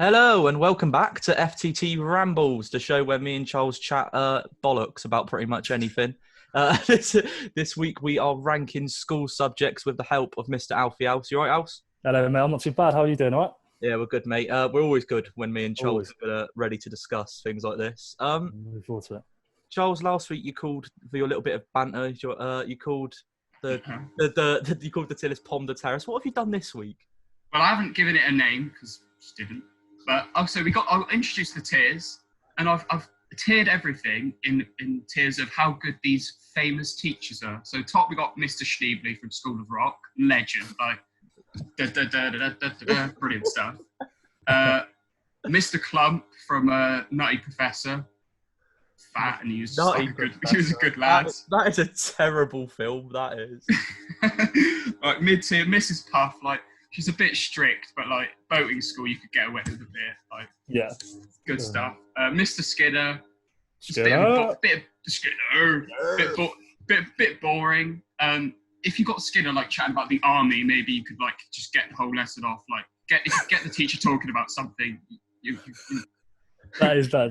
Hello and welcome back to FTT Rambles, the show where me and Charles chat bollocks about pretty much anything. This week we are ranking school subjects with the help of Mr. Alfie Alf. You all right, Alf? Hello, mate. I'm not too bad. How are you doing, all right? Yeah, we're good, mate. We're always good when me and Charles are ready to discuss things like this. I'm looking forward to it. Charles, last week you called for your little bit of banter. You called the Tierlist Pond the Terrace. What have you done this week? Well, I haven't given it a name because I just didn't. But also I'll introduce the tiers, and I've tiered everything in tiers of how good these famous teachers are. So top we got Mr. Schneebly from School of Rock, legend, like brilliant stuff. Mr. Clump from Nutty Professor, fat, and he was a good lad. That is a terrible film. That is. Like mid tier, Mrs. Puff, like. She's a bit strict, but like boating school, you could get away with a bit. Like, yeah, good stuff. Mr. Skinner, bit boring. If you got Skinner like chatting about the army, maybe you could like just get the whole lesson off. Like, get the teacher talking about something. That is bad.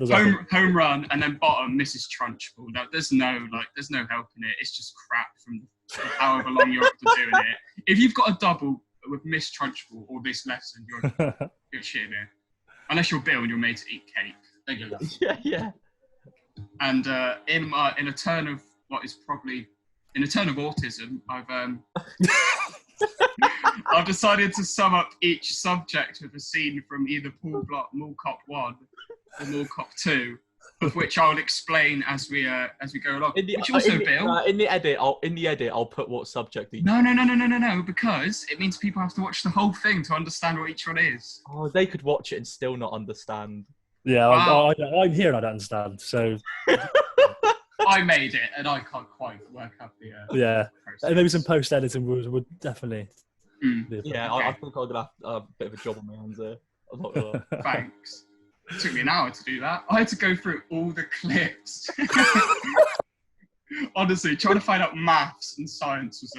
Home run, and then bottom, Mrs. Trunchbull. There's no helping it. It's just crap from however long you're up to doing it. If you've got a double with Miss Trunchbull or this lesson, you're shitting here. Unless you're Bill and you're made to eat cake. There you go. Yeah. And in a turn of autism, I've decided to sum up each subject with a scene from either Paul Blart Mall Cop 1 or Mall Cop 2. Of which I'll explain as we go along. Bill. In the edit, I'll put what subject. No, because it means people have to watch the whole thing to understand what each one is. Oh, they could watch it and still not understand. Yeah, wow. I'm here and I don't understand. So I made it, and I can't quite work out the. Yeah, and maybe some post editing would definitely. Yeah, okay. I think I'm gonna have a bit of a job on my hands there. I'm not gonna... Thanks. It took me an hour to do that. I had to go through all the clips. Honestly, trying to find out maths and science was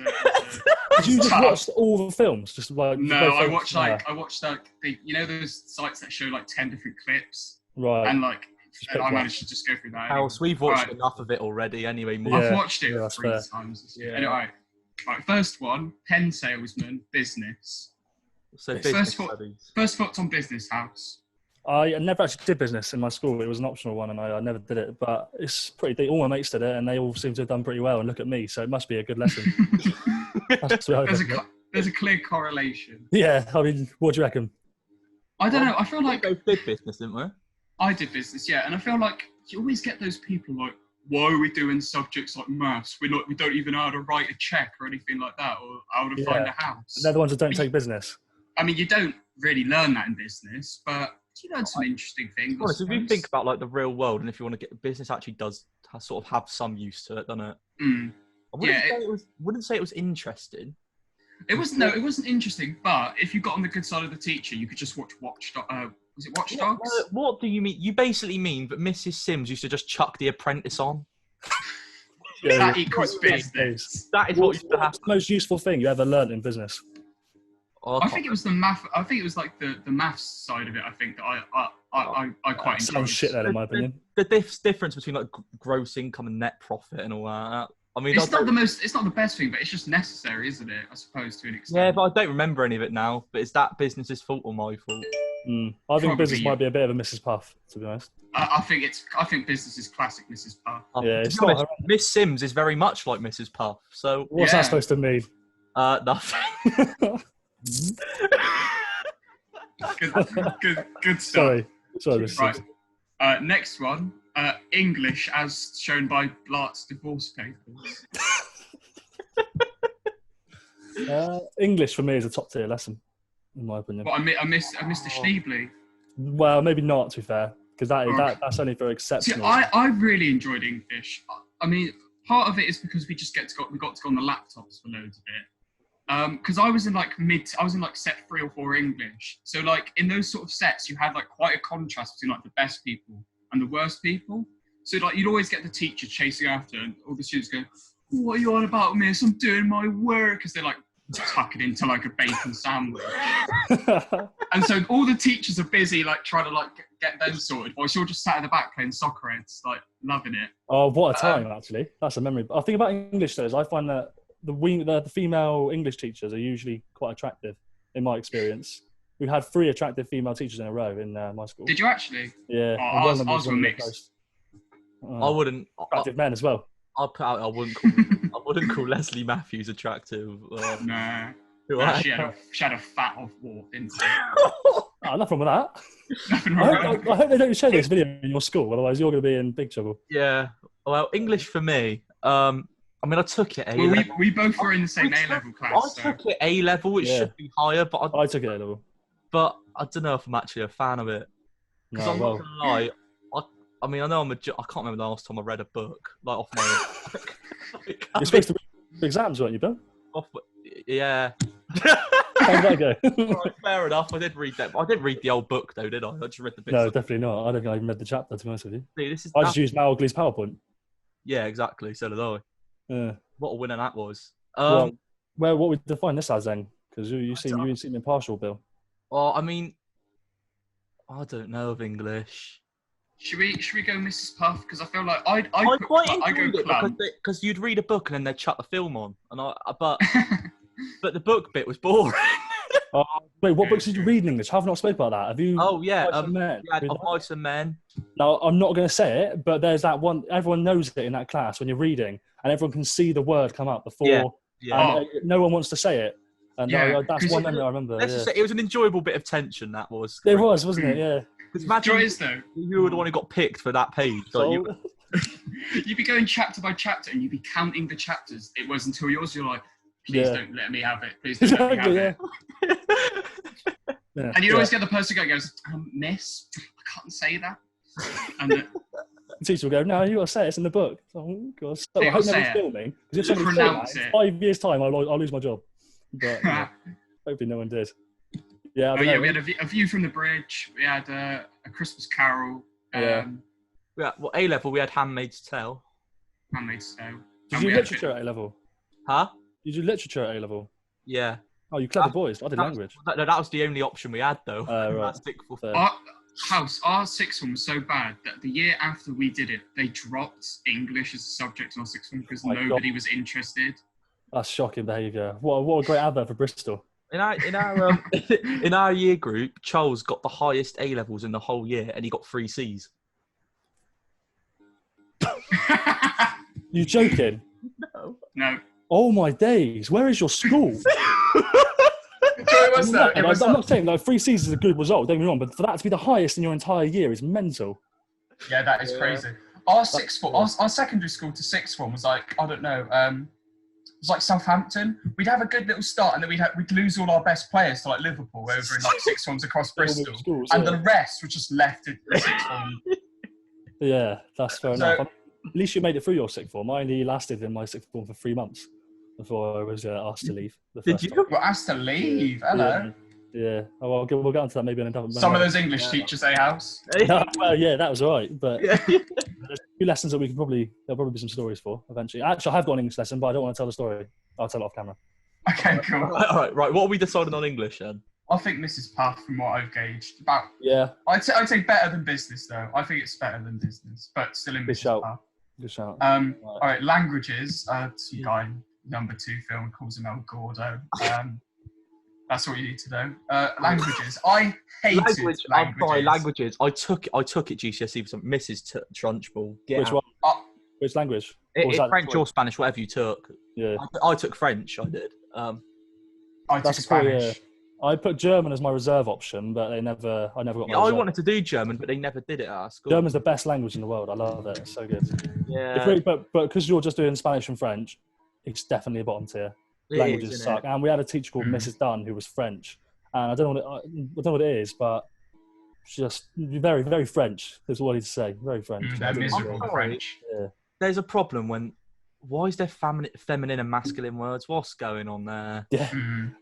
Did you just watch all the films? Just like I watched those sites that show like 10 different clips, right? And I managed to just go through that. House, we've watched enough of it already. Anyway, I've watched it 3 times this year. Anyway, right, first one: pen salesman, business. So first thoughts on Business House. I never actually did business in my school. It was an optional one, and I never did it. But it's pretty. All my mates did it, and they all seem to have done pretty well. And look at me, so it must be a good lesson. There's a clear correlation. Yeah, I mean, what do you reckon? I don't know. I feel like we did business, didn't we? I did business, yeah, and I feel like you always get those people like, why are we doing subjects like maths? We don't even know how to write a check or anything like that, or how to find a house. They're the ones that don't take business. I mean, you don't really learn that in business, but you learn some interesting things. Honestly, if you think about like the real world, and if you want to get business, actually does sort of have some use to it, doesn't it? I wouldn't say it was interesting. It wasn't interesting. But if you got on the good side of the teacher, you could just watch was it Watch Dogs? What do you mean? You basically mean that Mrs. Sims used to just chuck The Apprentice on. That equals business. That is what used to happen. What's the most useful thing you ever learned in business? I think it was the math. I think it was like the maths side of it. I think that I quite enjoyed. Sounds shit then, in my opinion. The difference between like gross income and net profit and all that. I mean, it's not the best thing, but it's just necessary, isn't it? I suppose to an extent. Yeah, but I don't remember any of it now. But is that business's fault or my fault? I think business might be a bit of a Mrs. Puff, to be honest. I think business is classic Mrs. Puff. Yeah, it's not. Miss Sims is very much like Mrs. Puff. So what's that supposed to mean? Nothing. Good stuff. Sorry. Right. Next one. English, as shown by Blart's divorce papers. English for me is a top tier lesson, in my opinion. But I missed Mr. Schneebly. Well, maybe not, to be fair, because that's only for exceptional. See, I really enjoyed English. I mean, part of it is because we got to go on the laptops for loads of it. Because I was in set 3 or 4 English. So like in those sort of sets, you had like quite a contrast between like the best people and the worst people. So like you'd always get the teacher chasing after, and all the students go, "What are you on about, miss? I'm doing my work," because they're like tuck it into like a bacon sandwich. And so all the teachers are busy like trying to like get them sorted, whilst you're just sat in the back playing soccer heads, like loving it. Oh, what a time, actually. That's a memory. I think about English, though, is I find that the female English teachers are usually quite attractive, in my experience. We had 3 attractive female teachers in a row in my school. Did you actually? Yeah. Oh, ours were mixed. I wouldn't. Attractive men as well. I wouldn't call Leslie Matthews attractive. Nah. She had a fat off walk, didn't she? Nothing wrong with that. Nothing wrong. I hope they don't show this video in your school, otherwise you're going to be in big trouble. Yeah. Well, English for me. I mean, I took it A well, level. we both were in the same A level class. I took it A level. It should be higher, but I took it A level. But I don't know if I'm actually a fan of it. Because I'm not gonna lie. I mean, I know I can't remember the last time I read a book like off my. You're supposed to read exams, weren't you, Bill? Yeah. How did that go? Right, fair enough. I did read that. I didn't read the old book though, did I? I just read the bits. No, definitely not. I don't think I even read the chapter, to be honest with you. See, I just used Mowgli's PowerPoint. Yeah, exactly. So did I. Yeah. What a winner that was. What would you define this as then? Because you seem impartial, Bill. Well, I mean, I don't know of English. Should we go Mrs. Puff? Because I feel like I go Clump. Because you'd read a book and then they'd chuck the film on, and but the book bit was boring. Wait, what books did you read in English? I've not spoken about that. Have you? Oh yeah, Men? We had Of Mice and Men. Now I'm not going to say it, but there's that one. Everyone knows it in that class when you're reading, and everyone can see the word come up before. Yeah. And no one wants to say it. And that's one memory I remember. Let's just say it was an enjoyable bit of tension. That was. It was, wasn't it? Yeah. Imagine you were the one who got picked for that page. You'd be going chapter by chapter and you'd be counting the chapters. It was until yours. You're like, please don't let me have it. Please don't let me have it. And you'd always get the person who goes, miss, I can't say that. And the teacher will go, no, you got to say it. It's in the book. Oh, God. So I hope nobody's filming. Because if somebody films it, in 5 years' time, I'll lose my job. But hopefully no one did. Yeah, we had a view from the bridge. We had a Christmas Carol. Well, A level we had Handmaid's Tale. Handmaid's Tale. Did you do literature at A level? Huh? Did you do literature at A level? Yeah. Oh, you clever boys! I did language. No, that was the only option we had though. Right. Our sixth one was so bad that the year after we did it, they dropped English as a subject in our sixth one because nobody was interested. That's shocking behaviour. What a great advert for Bristol. In our year group, Charles got the highest A levels in the whole year, and he got 3 C's. You joking? No. Oh my days! Where is your school? I'm not saying like 3 C's is a good result. Don't get me wrong, but for that to be the highest in your entire year is mental. Yeah, that is crazy. Our sixth form, our secondary school to sixth form was like, I don't know. It was like Southampton. We'd have a good little start, and then we'd lose all our best players to like Liverpool over in like sixth forms across Bristol, and the rest were just left in sixth form. Yeah, that's fair enough. At least you made it through your sixth form. I only lasted in my sixth form for 3 months before I was asked to leave. Did you? Were asked to leave? Hello. Yeah. Oh, well, we'll get onto that maybe in a Some of those English teachers, house. Well, yeah, that was all right. But there's a few lessons that there'll probably be some stories for eventually. Actually, I have got an English lesson, but I don't want to tell the story. I'll tell it off camera. Okay, cool. All right. What are we deciding on English then? I think Mrs. Puff, from what I've gauged, I'd say better than business though. I think it's better than business, but still in Mrs. Puff. Good shout. All right, languages. Guy number 2 film calls him El Gordo. That's what you need to know. Languages. I hated languages. Languages. I took it GCSE for some Mrs. Trunchbull. Which one? Which language? French or Spanish, whatever you took. Yeah. I took French. I did. I took Spanish. I put German as my reserve option, but I never got my reserve. I wanted to do German, but they never did it at our school. German's the best language in the world. I love it. It's so good. Yeah. But because you're just doing Spanish and French, it's definitely a bottom tier. Languages suck. And we had a teacher called Mrs. Dunn who was French. And I don't know what it is, but just very, very French is what I need to say. Very French. French. Yeah. There's a problem why is there feminine and masculine words? What's going on there? Yeah.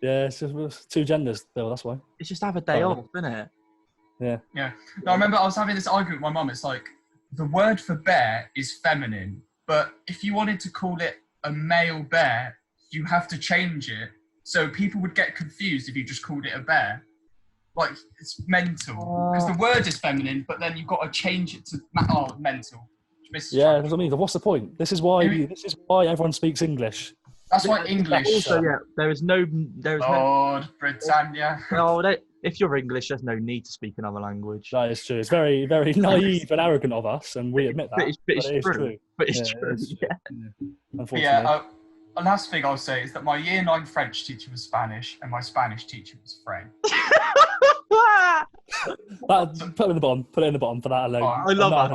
Yeah, it's just 2 genders, Bill, that's why. It's just have a day off, isn't it? Yeah. Yeah. No, I remember I was having this argument with my mum. It's like, the word for bear is feminine, but if you wanted to call it a male bear, you have to change it So people would get confused if you just called it a bear. Like, it's mental. Because the word is feminine, but then you've got to change it to mental. Yeah, that's what I mean. What's the point? This is why everyone speaks English. That's why English. Also, yeah, there is no. Lord Britannia. If you're English, there's no need to speak another language. That is true. It's very, very naive and arrogant of us, and we admit that. But it's true. But it's true. Yeah. Unfortunately. Yeah. The last thing I'll say is that my year 9 French teacher was Spanish, and my Spanish teacher was French. Put it in the bottom. Put it in the bottom for that alone. I love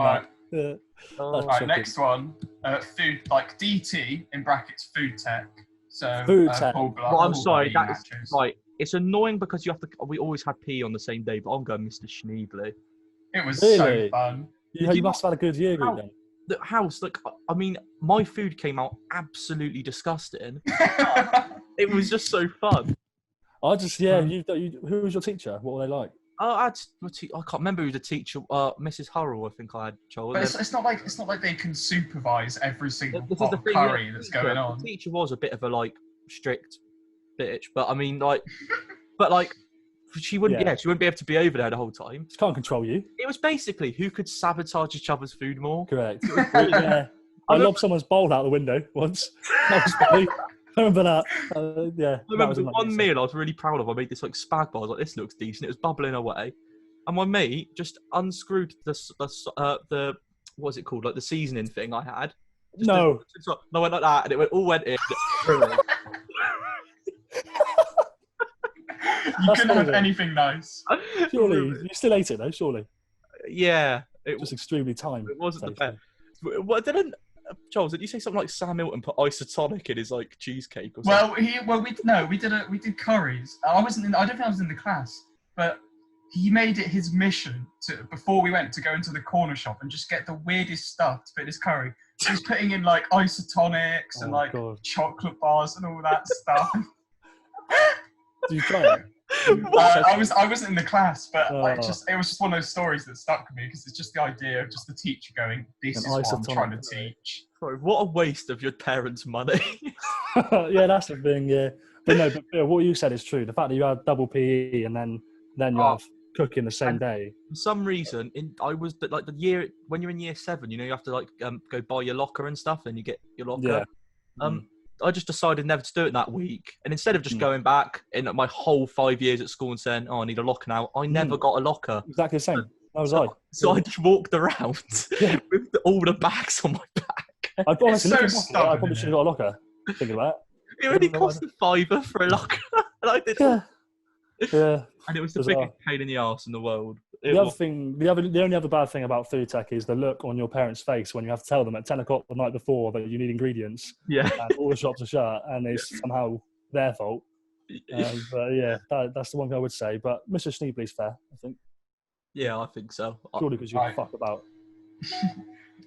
that. All right. Next one. Food, like DT in brackets, food tech. So food tech. Well, I'm sorry. That's right. It's annoying because we always had PE on the same day, but I'm going Mr. Schneebly. It was so fun. You must have had a good year group then. The house, I mean, my food came out absolutely disgusting. It was just so fun. Who was your teacher? What were they like? I can't remember who the teacher. Mrs. Hurrell, I think I had. Charles. But it's not like they can supervise every single pot of curry that's going on. The teacher was a bit of a strict bitch, but I mean she wouldn't. Yeah, she wouldn't be able to be over there the whole time. She can't control you. It was basically who could sabotage each other's food more. Correct. Yeah. I lobbed someone's bowl out the window once. That was funny. I remember that. I remember the one meal I was really proud of. I made this spag bar. I was like, this looks decent. It was bubbling away, and my mate just unscrewed the what is it called? Like the seasoning thing I had. I went like that, and it all went in. You couldn't have anything nice. Surely you still ate it though. Surely. Yeah, it was extremely timed. It wasn't the best. What didn't? Charles, did you say something like Sam Milton put isotonic in his cheesecake or something? We did curries. I don't think I was in the class, but he made it his mission before we went to go into the corner shop and just get the weirdest stuff to put in his curry. He was putting in isotonics and chocolate bars and all that stuff. Did you try it? I wasn't in the class, but it was just one of those stories that stuck with me because it's just the idea of just the teacher going, "This is what I'm trying to teach." Sorry, what a waste of your parents' money. Yeah, that's the thing. Yeah, but Bill, what you said is true. The fact that you had double PE and then you have cooking the same day. For some reason, the year when you're in year 7, you have to go buy your locker and stuff, and you get your locker. Yeah. I just decided never to do it that week. And instead of just going back in my whole 5 years at school and saying, I need a locker now, I never got a locker. Exactly the same. That was I. So I just walked around with all the bags on my back. I probably should have got a locker, thinking about it. It only cost a £5 for a locker. And I did Yeah. And it was the biggest pain in the arse in the world. The only other bad thing about food tech is the look on your parents' face when you have to tell them at 10 o'clock the night before that you need ingredients. Yeah. And all the shops are shut, and it's somehow their fault. But yeah, that's the one thing I would say. But Mr. Schneebly's fair, I think. Yeah, I think so. Purely because you fuck about.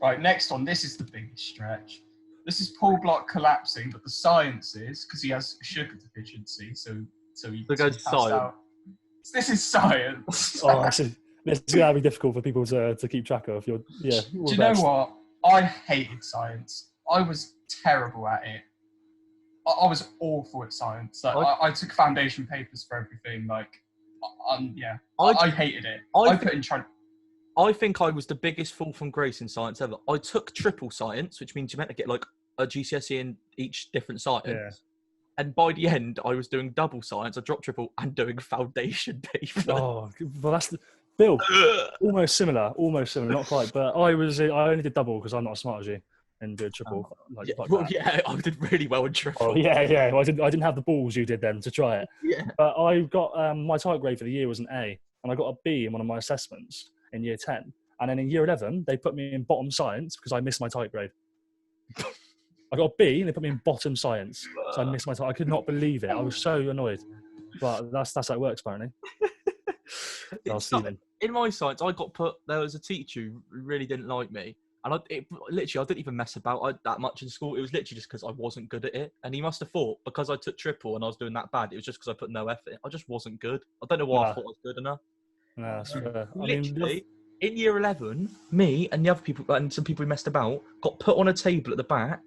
Right, next one. This is the biggest stretch. This is Paul Block collapsing, but the science is because he has sugar deficiency, so he goes science. Out. This is science. This is going to be difficult for people to keep track of. Do you know what? I hated science. I was terrible at it. I was awful at science. I took foundation papers for everything. I hated it. I think I was the biggest fall from grace in science ever. I took triple science, which means you meant to get a GCSE in each different science. Yeah. And by the end, I was doing double science. I dropped triple and doing foundation paper. Oh, well, that's Bill. Almost similar, not quite. But I only did double because I'm not as smart as you, and did triple. I did really well in triple. Oh, yeah. Well, I didn't have the balls you did then to try it. Yeah. But I got my type grade for the year was an A, and I got a B in one of my assessments in year 10. And then in year 11, they put me in bottom science because I missed my type grade. I got a B and they put me in bottom science. So I missed my time. I could not believe it. I was so annoyed. But that's how it works, apparently. In my science, there was a teacher who really didn't like me. And I didn't even mess about that much in school. It was literally just because I wasn't good at it. And he must have thought, because I took triple and I was doing that bad, it was just because I put no effort in. I just wasn't good. I don't know why I thought I was good enough. No, that's fair. Literally, in year 11, me and the other people, and some people who messed about, got put on a table at the back.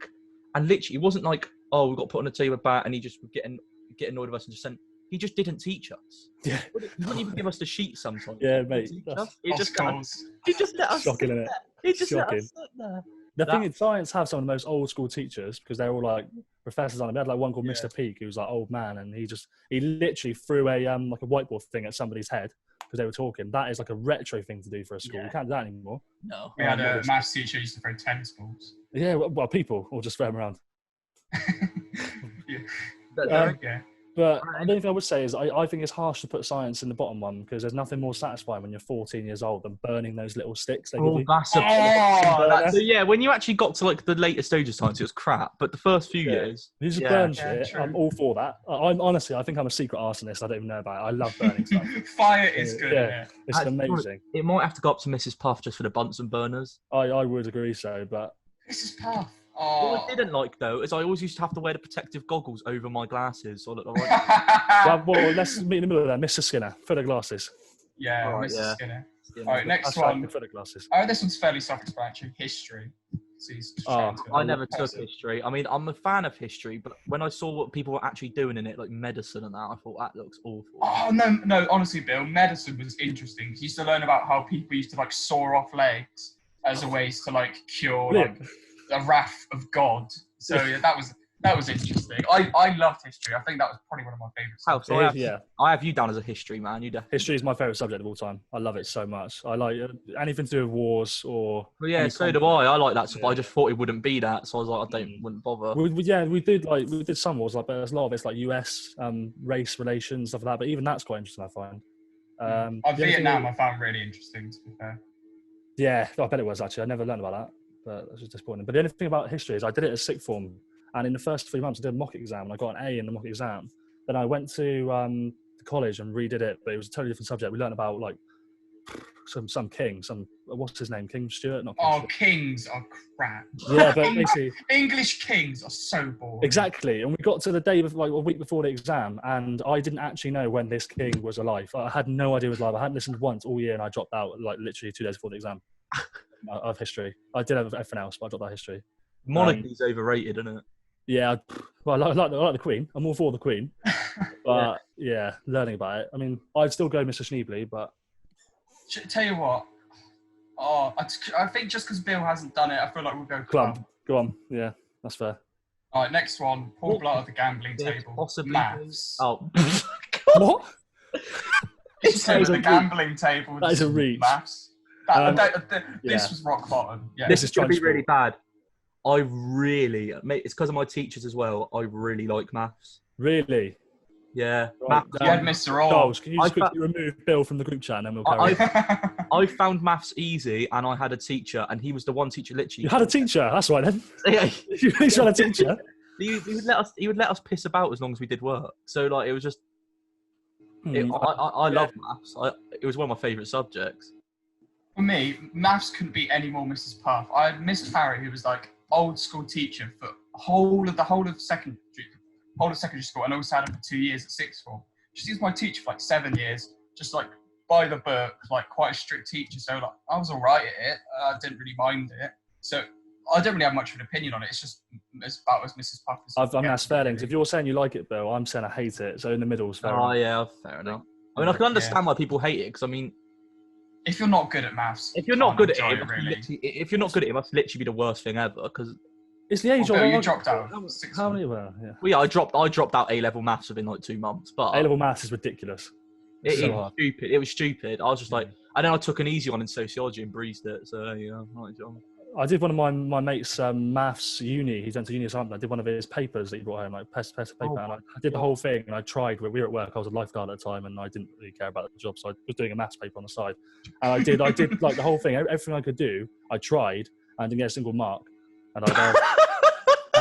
And literally, it wasn't like, we got put on a table back and he just was getting get annoyed with us and just said, he just didn't teach us. Yeah. He wouldn't even give us the sheet sometimes. Yeah, mate. He Of course. just let us Shocking, sit isn't it? there. He just let Shocking. us sit there. The thing is, science have some of the most old school teachers because they're all like professors on it. We had like one called Mr. Peak, who was like old man, and he literally threw a like a whiteboard thing at somebody's head because they were talking. That is like a retro thing to do for a school. You can't do that anymore. No. We had a maths teacher who used to throw tennis balls. Yeah, well, people or just throw them around. Yeah. But the only thing I would say is I think it's harsh to put science in the bottom one because there's nothing more satisfying when you're 14 years old than burning those little sticks. They give you. So yeah, when you actually got to like the later stage of science, it was crap. But the first few years, you just burn shit. True. I'm all for that. I think I'm a secret arsonist. I don't even know about it. I love burning stuff. Fire is good. Yeah, it's amazing. It might have to go up to Mrs. Puff just for the Bunsen burners. I would agree so, but Mrs. Puff. What I didn't like though is I always used to have to wear the protective goggles over my glasses so I looked like. well, let's meet in the middle of there, Mr. Skinner. For the glasses. Yeah, right, Mr. Skinner. All right, next one. For the glasses. Oh, this one's fairly self-explanatory. History. I never took history. I mean, I'm a fan of history, but when I saw what people were actually doing in it, like medicine and that, I thought that looks awful. Oh no! Honestly, Bill, medicine was interesting. You used to learn about how people used to like saw off legs as a ways to like cure like the wrath of God. So yeah, that was interesting. I loved history. I think that was probably one of my favourite subjects. I have you down as a history man. You definitely. History is my favourite subject of all time. I love it so much. I like anything to do with wars or. Well, yeah, so do I. I like that stuff. I just thought it wouldn't be that, so I was like, wouldn't bother. We did some wars, like, but there's a lot of it's like US race relations stuff like that. But even that's quite interesting, I find. Vietnam, I found really interesting. To be fair. Yeah, I bet it was actually. I never learned about that, but that's just disappointing. But the only thing about history is I did it as sixth form. And in the first 3 months, I did a mock exam and I got an A in the mock exam. Then I went to college and redid it, but it was a totally different subject. We learned about like some king, what's his name? King Stuart? Not King Stuart. Kings are crap. Yeah, but basically English kings are so boring. Exactly. And we got to the day like a week before the exam, and I didn't actually know when this king was alive. I had no idea he was alive. I hadn't listened once all year, and I dropped out like literally 2 days before the exam of history. I did have everything else, but I dropped out history. Monarchy's overrated, isn't it? Yeah, well, I like the Queen. I'm all for the Queen. But, yeah, learning about it. I mean, I'd still go Mr. Schneebly, but... Tell you what. I think just because Bill hasn't done it, I feel like we'll go Club. Go on. Yeah, that's fair. All right, next one. Paul Blart at the gambling table. Possibly. Maths. Oh. What? It's at the gambling table. That is a reach. Maths. This was rock bottom. Yeah. This is going to be really bad. Mate, it's because of my teachers as well. I really like maths. Really? Yeah. Right, you had Mr. All. Charles, can you just quickly remove Bill from the group chat and then we'll carry on? I found maths easy and I had a teacher and he was the one teacher literally. You had a teacher? That's right then. Yeah. You really had a teacher? He would let us piss about as long as we did work. So like it was just I love maths. It was one of my favourite subjects. For me, maths couldn't be any more Mrs. Puff. I had Miss Parry who was like old school teacher for the whole of secondary school, and also had her for 2 years at sixth form. She was my teacher for like 7 years, just like by the book, like quite a strict teacher. So like I was all right at it. I didn't really mind it. So I don't really have much of an opinion on it. It's just about as Mrs. Puff. That's fair things. If you're saying you like it, Bill, I'm saying I hate it. So in the middle is fair. Oh yeah, fair enough. I mean, I can understand why people hate it because I mean. If you're not good at maths, if you're not good at it, it must literally be the worst thing ever. Because it's the age you dropped out. How many were? Yeah. Well, yeah, I dropped out A-level maths within like 2 months. But A-level maths is ridiculous. It was stupid. It was stupid. I was just like, and then I took an easy one in sociology and breezed it. So yeah, I did one of my mates' maths uni. He went to uni or something. I did one of his papers that he brought home, like paper, and I did the whole thing. And I tried. We were at work. I was a lifeguard at the time, and I didn't really care about the job, so I was doing a maths paper on the side. And I did like the whole thing. Everything I could do, I tried, and I didn't get a single mark. And I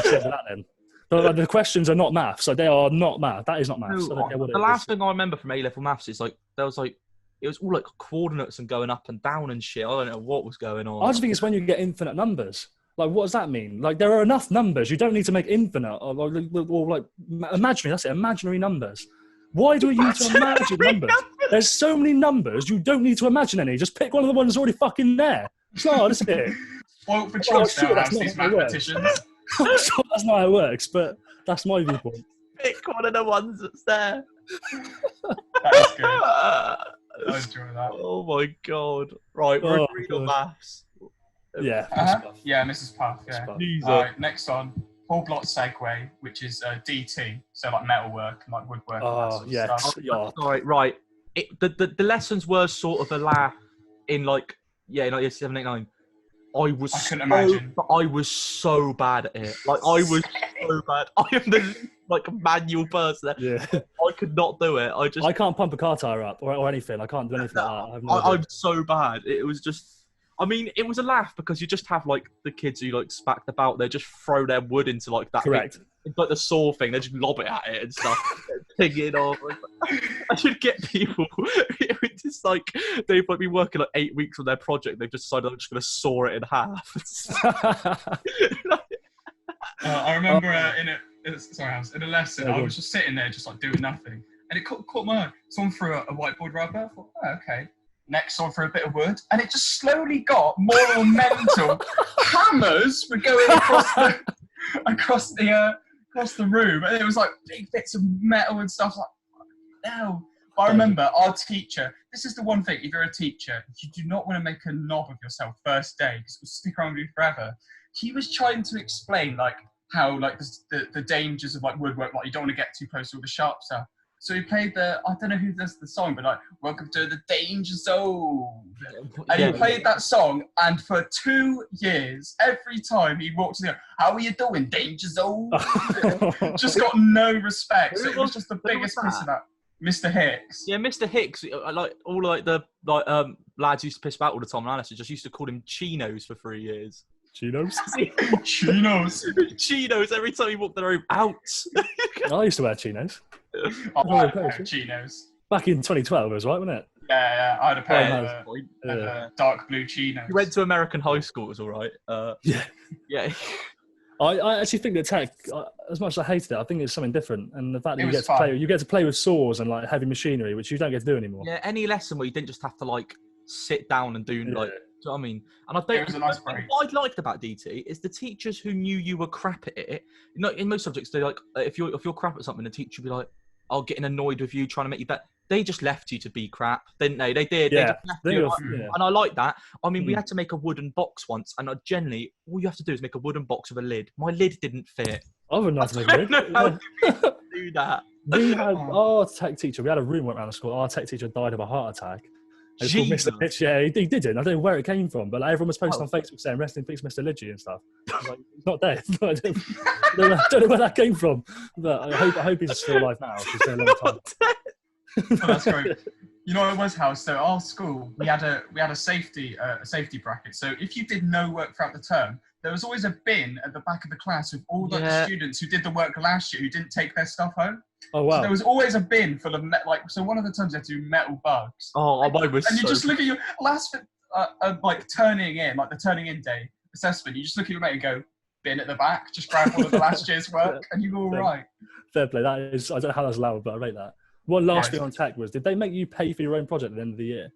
said that then. But like, the questions are not maths. So they are not math. That is not maths. No, the last thing I remember from A-level maths is like there was like. It was all like coordinates and going up and down and shit. I don't know what was going on. I just think it's when you get infinite numbers. Like, what does that mean? Like, there are enough numbers. You don't need to make infinite or like imaginary. That's it, imaginary numbers. Why do we need to imagine numbers? There's so many numbers. You don't need to imagine any. Just pick one of the ones already fucking there. So, that's it. Well, for choice now, these mathematicians. I'm sure that's not how it works, but that's my viewpoint. pick one of the ones that's there. That is good. I enjoy that. Oh my god! Right, we're agreed on maths. Yeah. Yeah, Mrs. Puff. Yeah. All right, next one. Whole block segue, which is DT, so like metalwork and like woodwork. Oh, yeah. Stuff. Right. The lessons were sort of a laugh in like year 7, 8, 9. I couldn't imagine. But I was so bad at it. Like I was so bad. I am the manual person. Yeah. I could not do it. I can't pump a car tire up or anything. I can't do anything like that. I'm so bad. It was just. I mean, it was a laugh because you just have like the kids who like smack about. They just throw their wood into like that. Correct. Like the saw thing, they just lob it at it and stuff, ping it off. I should get people. It was just like they've like been working like 8 weeks on their project. They've decided I'm just going to saw it in half. I remember in a lesson, I was just sitting there, just like doing nothing, and it caught my eye. Someone threw a whiteboard rubber. I thought, oh, okay. Next one for a bit of wood, and it just slowly got more mental. Hammers were going across the room, and it was like big bits of metal and stuff. Like, no. But I remember our teacher. This is the one thing: if you're a teacher, you do not want to make a knob of yourself first day because it will stick around with you forever. He was trying to explain like how like the dangers of like woodwork, like you don't want to get too close to all the sharp stuff. So he played I don't know who does the song, but like, welcome to the danger zone. And he played that song, and for 2 years, every time he walked in, how are you doing, danger zone? Just got no respect. So it was just the biggest piss of that. Mr. Hicks. Yeah, Mr. Hicks, like all like the lads used to piss about all the time, and Alice just used to call him Chinos for 3 years. Chinos? Chinos, every time he walked in the room, out. I used to wear chinos. I had a pair of chinos. Back in 2012, it was right, wasn't it? Yeah, I had a pair of dark blue chinos. You went to American high school, it was all right. Yeah. I actually think that tech, as much as I hated it, I think it's something different. And the fact that you get to play with saws and like heavy machinery, which you don't get to do anymore. Yeah, any lesson where you didn't just have to like sit down and do like. Do you know what I mean? And I think it was a nice break. What I liked about DT is the teachers who knew you were crap at it. You know, in most subjects, they like if you're crap at something, the teacher would be like, "Oh, getting annoyed with you, trying to make you better." They just left you to be crap, didn't they? They did. Yeah. They just left you. And I like that. I mean, we had to make a wooden box once, and generally, all you have to do is make a wooden box with a lid. My lid didn't fit. I wouldn't have to make a lid. Do that. We had our tech teacher. We had a room went around the school. Our tech teacher died of a heart attack. Jesus. Mr. Pitch, yeah, he didn't. I don't know where it came from, but like, everyone was posting on Facebook saying "Rest in peace, Mr. Lidgy" and stuff. I was like, he's not dead. I don't know where that came from, but I hope he's still alive now. He's been a long time. Oh, that's great. You know what it was, House? So our school, we had a safety bracket. So if you did no work throughout the term, there was always a bin at the back of the class with all the students who did the work last year who didn't take their stuff home. Oh wow! So there was always a bin full of so one of the times you had to do metal bugs. Oh, mine was. And you just look at your last like turning in day assessment. You just look at your mate and go, bin at the back. Just grab all of the last year's work, and you're all right. Fair play. That is. I don't know how that's allowed, but I rate that. One last thing on tech was, did they make you pay for your own project at the end of the year?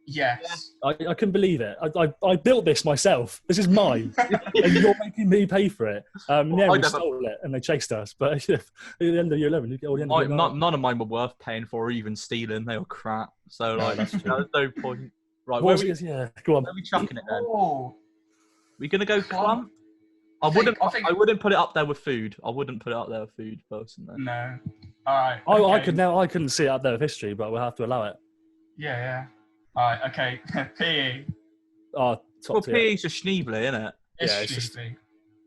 Yes. I couldn't believe it. I built this myself. This is mine. And you're making me pay for it. We stole it and they chased us. But at the end of year 11, you get all the end of year 9. None of mine were worth paying for or even stealing. They were crap. So like, there's no point. Right, go on. Where are we chucking it then? Oh. We going to go clump? I wouldn't put it up there with food. I wouldn't put it up there with food, personally. No. All right. Okay. I couldn't see it up there with history, but we'll have to allow it. Yeah. All right, okay. PE. PE is just Schneebly, isn't it? It's just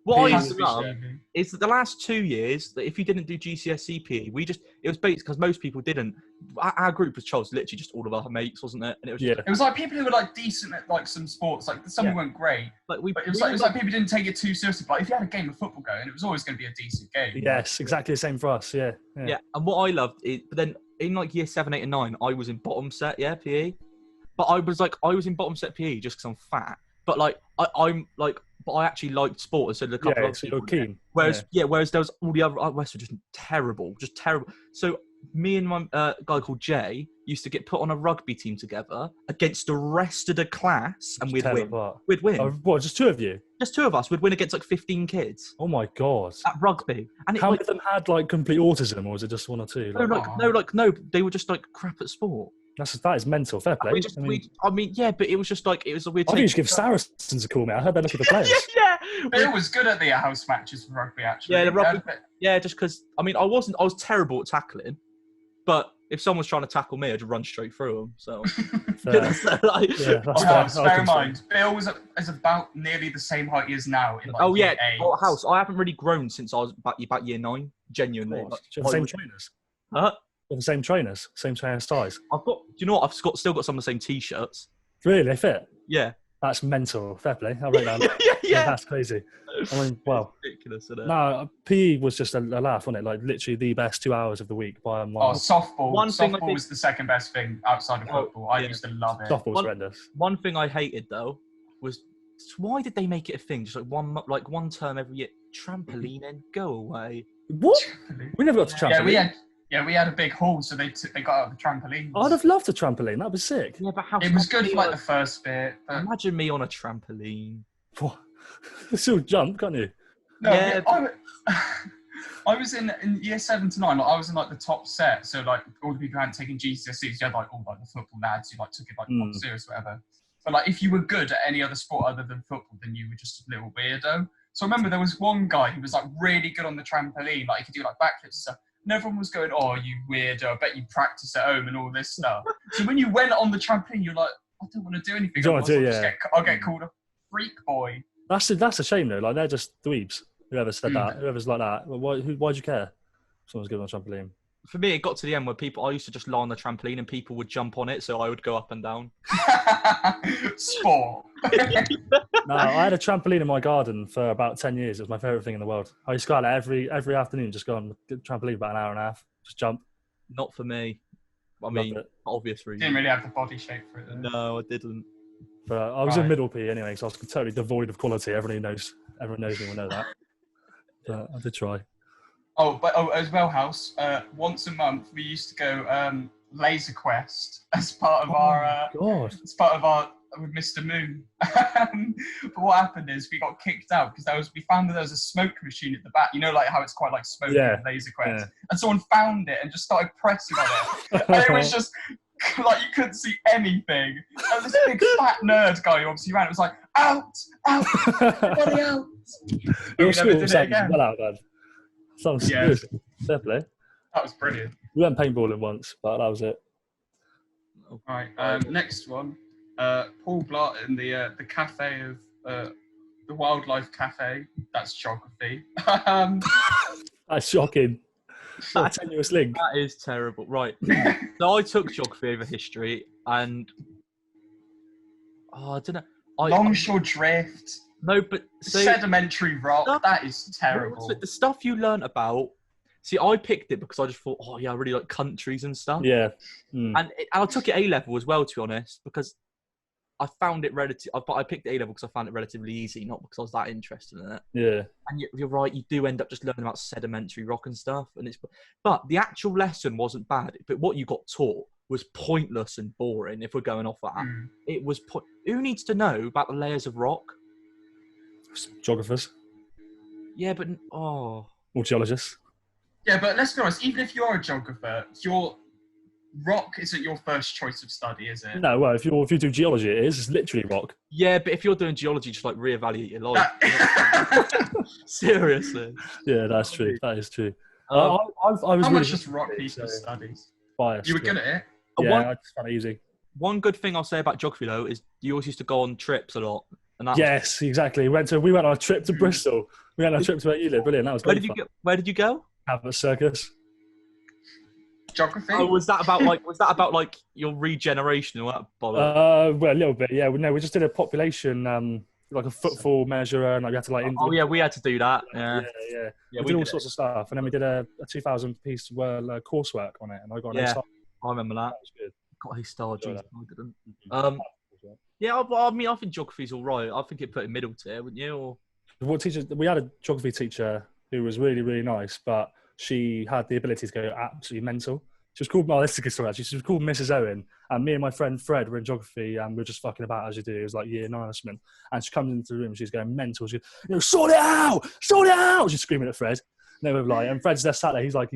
what I used to love is that the last 2 years, that if you didn't do GCSE PE, it was based because most people didn't. Our group was literally just all of our mates, wasn't it? And it was it was like people who were like decent at like some sports, like some weren't great. But it was like people didn't take it too seriously. But if you had a game of football going, it was always going to be a decent game. Yes, exactly the same for us. Yeah. And what I loved is, but then in like year 7, 8, and 9, I was in bottom set, PE. But I was in bottom set PE just because I'm fat. But like but I actually liked sport instead of a couple of so you're keen. Whereas there was all the other West were just terrible. So me and my guy called Jay used to get put on a rugby team together against the rest of the class, and we'd win. We'd win. Oh, what, just two of you? Just two of us. We'd win against like 15 kids. Oh my God. At rugby. And how many of them had like complete autism, or was it just one or two? No, they were just like crap at sport. That is mental. Fair play. Yeah, but it was just like, it was a weird thing. I think you should give Saracens a call, mate. I heard they look at the players. Yeah. Bill was good at the house matches for rugby, actually. Yeah, the rugby. Yeah, just because, I was terrible at tackling, but if someone's trying to tackle me, I'd just run straight through them. So, bear in mind, Bill is about nearly the same height he is now. In year 8. House. I haven't really grown since I was about year 9. Genuinely. The same trainers. Huh? The same trainers, same trainer size. Do you know what? I've still got some of the same T-shirts. Really, they fit. Yeah. That's mental. Fair play. I'll write that. Yeah, that's crazy. Wow. Ridiculous, isn't it? No, PE was just a laugh, wasn't it? Like literally the best 2 hours of the week by a mile. Oh, softball. Softball was the second best thing outside of football. I used to love it. Softball's horrendous. One thing I hated though was, why did they make it a thing? Just like one term every year. Trampolining, go away. What? We never got to trampoline. Yeah, we had a big hall, so they got out the trampoline. I'd have loved a trampoline. That was sick. Yeah, but it was good for like the first bit. But... Imagine me on a trampoline. What? You still jump, can't you? No, yeah. I was in year 7 to 9. Like, I was in like the top set, so like all the people who hadn't taken GCSEs, you had like all like the football lads who like took it like quite serious, whatever. But like if you were good at any other sport other than football, then you were just a little weirdo. So I remember there was one guy who was like really good on the trampoline, like he could do like backflips and stuff. And everyone was going, "Oh, you weirdo! I bet you practice at home and all this stuff." So when you went on the trampoline, you're like, "I don't want to do anything. I'll get called a freak boy." That's a shame though. Like they're just dweebs. Whoever said that, whoever's like that. Why'd you care? Someone's good on a trampoline. For me, it got to the end where I used to just lie on the trampoline and people would jump on it, so I would go up and down. Sport. No, I had a trampoline in my garden for about 10 years. It was my favourite thing in the world. I used to go out every afternoon, just go on the trampoline about an hour and a half, just jump. Not for me. I mean, obvious reasons. Didn't really have the body shape for it, though. No, I didn't. But I was in middle P anyway, so I was totally devoid of quality. Everyone knows me will know that. But I did try. As well, House, once a month we used to go Laser Quest as part of our with Mr. Moon. But what happened is we got kicked out because we found that there was a smoke machine at the back. You know, like how it's quite like smoky in Laser Quest. Yeah. And someone found it and just started pressing on it. And it was just like you couldn't see anything. And this big fat nerd guy who obviously ran. It was like out, everybody out. Your school was well out, man. Sounds good. Fair play. That was brilliant. We went paintballing once, but that was it. All right. Next one. Paul Blart in the cafe of the Wildlife Cafe. That's geography. That's shocking. What a tenuous link. That is terrible. Right. So I took geography over history, and I don't know. Longshore drift. No, but sedimentary rock. That is terrible. The stuff you learn about. See, I picked it because I just thought, I really like countries and stuff. Yeah. And I took it A level as well, to be honest, because I found it but I picked it A level because I found it relatively easy, not because I was that interested in it. Yeah. And you're right, you do end up just learning about sedimentary rock and stuff, but the actual lesson wasn't bad. But what you got taught was pointless and boring. If we're going off that, it was. Who needs to know about the layers of rock? Geographers. Yeah, but or geologists. Yeah, but let's be honest. Even if you're a geographer, your rock isn't your first choice of study, is it? No. Well, if you do geology, it's literally rock. Yeah, but if you're doing geology, just like reevaluate your life. Seriously. Yeah, that's true. That is true. I was how really much does rock need for studies? Biased. You were good at it. Yeah, I just found it easy. One good thing I'll say about geography though is you always used to go on trips a lot. Yes, exactly. We went on a trip to Bristol. We went on a trip to where you live. Brilliant. That was great. Where did you go? Abbott Circus. Geography. Oh, was that about your regeneration or that bollocks? Well, a little bit. Yeah. No, we just did a population, like a footfall measure, and we had to like. We had to do that. Yeah. We did all sorts of stuff, and then we did a 2,000 piece coursework on it, and I got an A star. I remember that. That was good. Got A star. I didn't. Yeah, I mean, I think geography's all right. I think it put in middle tier, wouldn't you? Or... We had a geography teacher who was really, really nice, but she had the ability to go absolutely mental. She was called, this is a good story actually. She was called Mrs. Owen, and me and my friend Fred were in geography, and we were just fucking about as you do. It was like year 9 or something. And she comes into the room, she's going mental. She's sort it out! She's screaming at Fred. No reply. And Fred's there sat there. He's got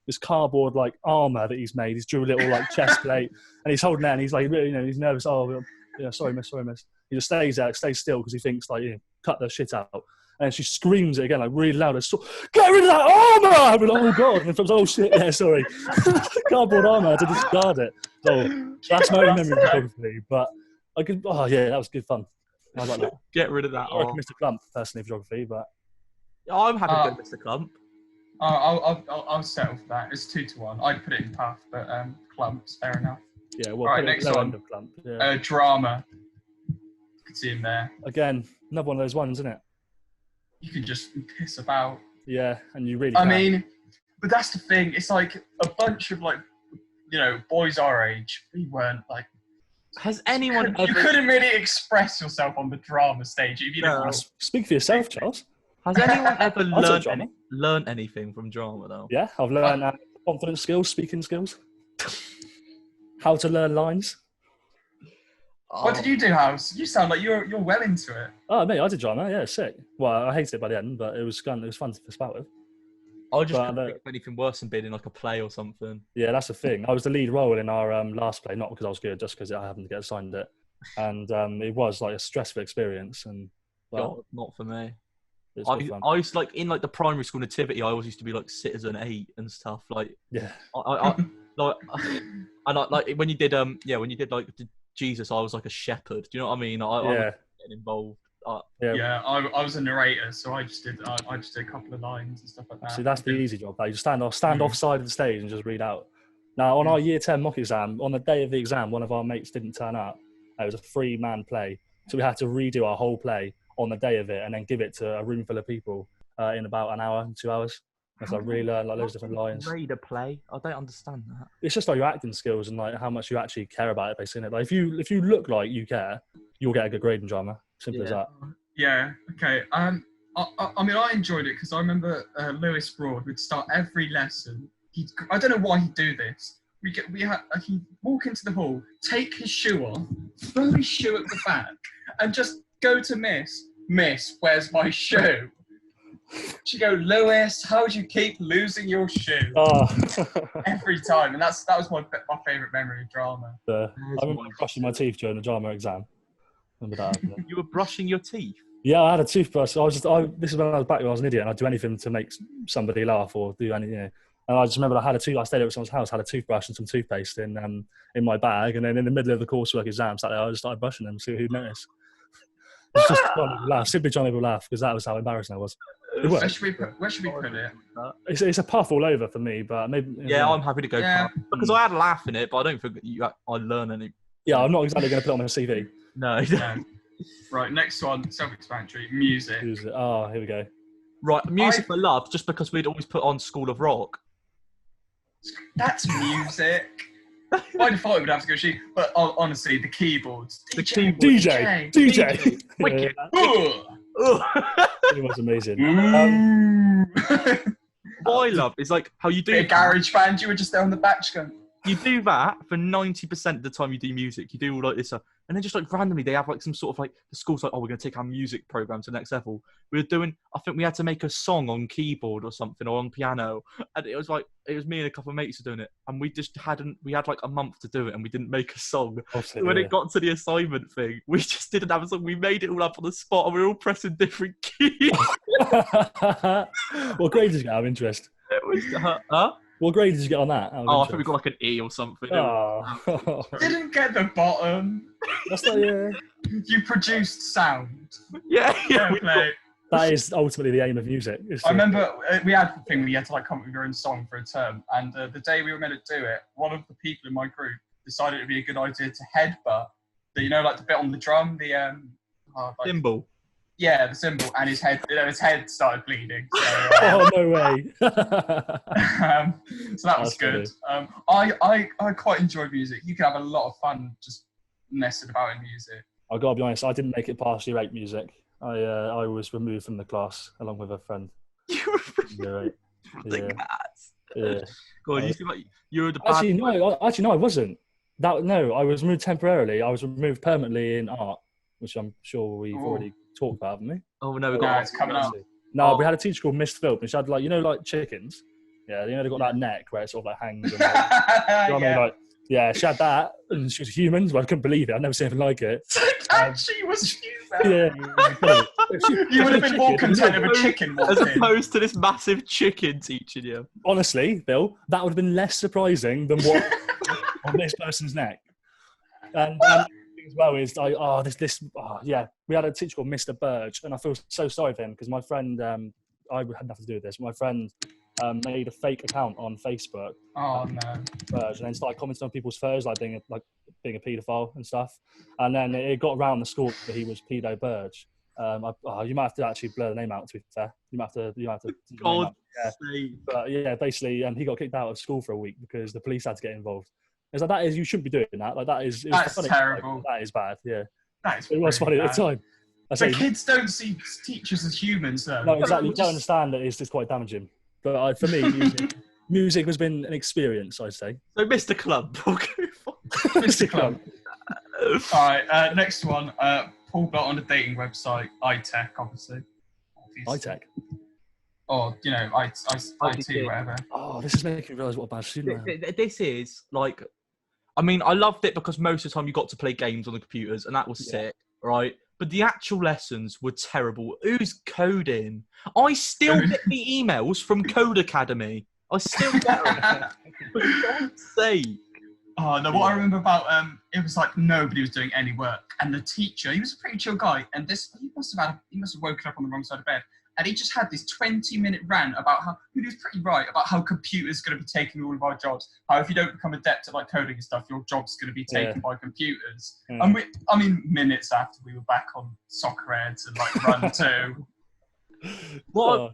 this cardboard like armor that he's made. He's drew a little like chest plate, and he's holding that, and he's like, he's nervous. Oh, sorry, miss. He just stays there, stays still because he thinks like, cut the shit out. And she screams it again, like really loud. Get rid of that armor! I'd be like, oh god! And it was, shit, yeah, sorry. Cardboard armor, to discard it. So that's my only memory of geography. But that was good fun. I like that. Get rid of that. I like Mr. Clump personally for geography, but I'm happy with Mr. Clump. I'll settle for that. It's 2-1. I'd put it in Puff, but Clump's fair enough. Yeah, well, right, next one. Clump. Yeah. Drama. You can see him there. Again, another one of those ones, isn't it? You can just piss about. Yeah, and you really I mean, but that's the thing. It's like a bunch of like, boys our age. We weren't like. Has anyone ever... You couldn't really express yourself on the drama stage if you didn't want to... Speak for yourself, Charles. Has anyone ever learned anything from drama, though? Yeah, I've learned confidence skills, speaking skills. How to learn lines. What did you do, House? You sound like you're well into it. Oh, mate, I did drama. Yeah, sick. Well, I hated it by the end, but it was fun. It was fun to piss about with. I just couldn't think of anything worse than being in like a play or something. Yeah, that's the thing. I was the lead role in our last play, not because I was good, just because I happened to get assigned it. And it was like a stressful experience. And God, not for me. I used to, like in like the primary school nativity. I always used to be like Citizen 8 and stuff. Like yeah, like when you did like Jesus, I was like a shepherd. Do you know what I mean? I was getting involved. I was a narrator, so I just did a couple of lines and stuff like that. See, that's the easy job. You just stand off side of the stage and just read out. Now, on our year 10 mock exam, on the day of the exam, one of our mates didn't turn up. It was a 3-man play, so we had to redo our whole play on the day of it and then give it to a room full of people in about an hour, 2 hours. So I really learned like loads of different lines. Read a play? I don't understand that. It's just like your acting skills and like how much you actually care about it, basically. Like if you look like you care, you'll get a good grade in drama. Simple as that. Yeah. Okay. I mean, I enjoyed it because I remember Lewis Broad would start every lesson. I don't know why he'd do this. He'd walk into the hall, take his shoe off, throw his shoe at the back, and just go to Miss, where's my shoe? She'd go, Lewis, how do you keep losing your shoe? Oh. Every time. And that was my favourite memory of drama. I remember brushing my teeth during the drama exam. Remember that? You were brushing your teeth? Yeah, I had a toothbrush. This is when I was back when I was an idiot and I'd do anything to make somebody laugh or do anything. And I just remember I stayed at someone's house, had a toothbrush and some toothpaste in my bag. And then in the middle of the coursework exam, sat there, I just started brushing them, see who'd notice. It's just simply trying to laugh because that was how embarrassing I was. Where should we put it? It's a puff all over for me, but maybe. Yeah, I'm happy to go puff because I had a laugh in it, but I don't think I learn any. Yeah, I'm not exactly going to put it on my CV. No. Right, next one, self-explanatory. Music. Oh, here we go. Right, music for love, just because we'd always put on School of Rock. That's music. By default, it would have to go sheet, but honestly, the keyboards. DJ. Wicked. It was amazing. What I love is like how you do a garage band. You were just there on the back just going. You do that for 90% of the time you do music. You do all like this stuff. And then just like randomly, they have like some sort of like, the school's like, oh, we're going to take our music program to the next level. We were doing, I think we had to make a song on keyboard or something or on piano. And it was me and a couple of mates were doing it. And we had like a month to do it and we didn't make a song. When it got to the assignment thing, we just didn't have a song. We made it all up on the spot and we were all pressing different keys. What grade did you get out of interest? It was, What grade did you get on that? I think we got like an E or something. Oh. Didn't get the bottom. That's not, yeah. You produced sound. Yeah. That is ultimately the aim of music. I remember we had the thing where you had to like come up with your own song for a term, and the day we were meant to do it, one of the people in my group decided it'd be a good idea to headbutt like the bit on the drum, the cymbal. Yeah, the cymbal, and his head started bleeding. So, oh no way! So that was good. I quite enjoyed music. You can have a lot of fun just messing about in music. I gotta be honest, I didn't make it past year 8 music. I was removed from the class along with a friend. You were removed from the class. Yeah. Go on, you seem like you were the bad. Actually, no, I wasn't. I was removed temporarily. I was removed permanently in art, which I'm sure we've already talked about, haven't we? Oh no, it's coming up. No, we had a teacher called Miss Philp, and she had like chickens. Yeah, they got that neck where it sort of like hangs. And, you know what I mean? Like, she had that, and she was human. Well, I couldn't believe it. I'd never seen anything like it. She was human. Yeah. You would have been more content if a chicken walked as in. opposed to this massive chicken teaching you. Honestly, Bill, that would have been less surprising than what on this person's neck. And the thing as well is, we had a teacher called Mr. Burge, and I feel so sorry for him because my friend, I had nothing to do with this. My friend made a fake account on Facebook. Oh no! Burge, and then started commenting on people's photos, like being a paedophile and stuff. And then it got around the school that he was pedo Burge. You might have to actually blur the name out. To be fair, you might have to. God, But yeah, basically, he got kicked out of school for a week because the police had to get involved. It's like you shouldn't be doing that. Like that's funny, terrible. That is bad. Yeah, it was funny at the time. But kids don't see teachers as humans, though. No, exactly. You don't understand that it's just quite damaging. But for me, music has been an experience, I'd say. So, Mr. Club. Mr. Club. All right, next one. Paul Blart on a dating website. iTech, obviously. iTech? Or, IT, whatever. Oh, this is making me realise what a bad student I am. This is, like... I mean, I loved it because most of the time you got to play games on the computers, and that was sick, right? But the actual lessons were terrible. Who's coding? I still get the emails from Code Academy. I still get them. For God's sake. Oh, no, what I remember about, it was like nobody was doing any work. And the teacher, he was a pretty chill guy. And he must have woken up on the wrong side of bed. And he just had this 20-minute rant about how, he was pretty right, about how computers are going to be taking all of our jobs. How if you don't become adept at like coding and stuff, your job's going to be taken by computers. And minutes after we were back on Soccer Heads and like Run 2.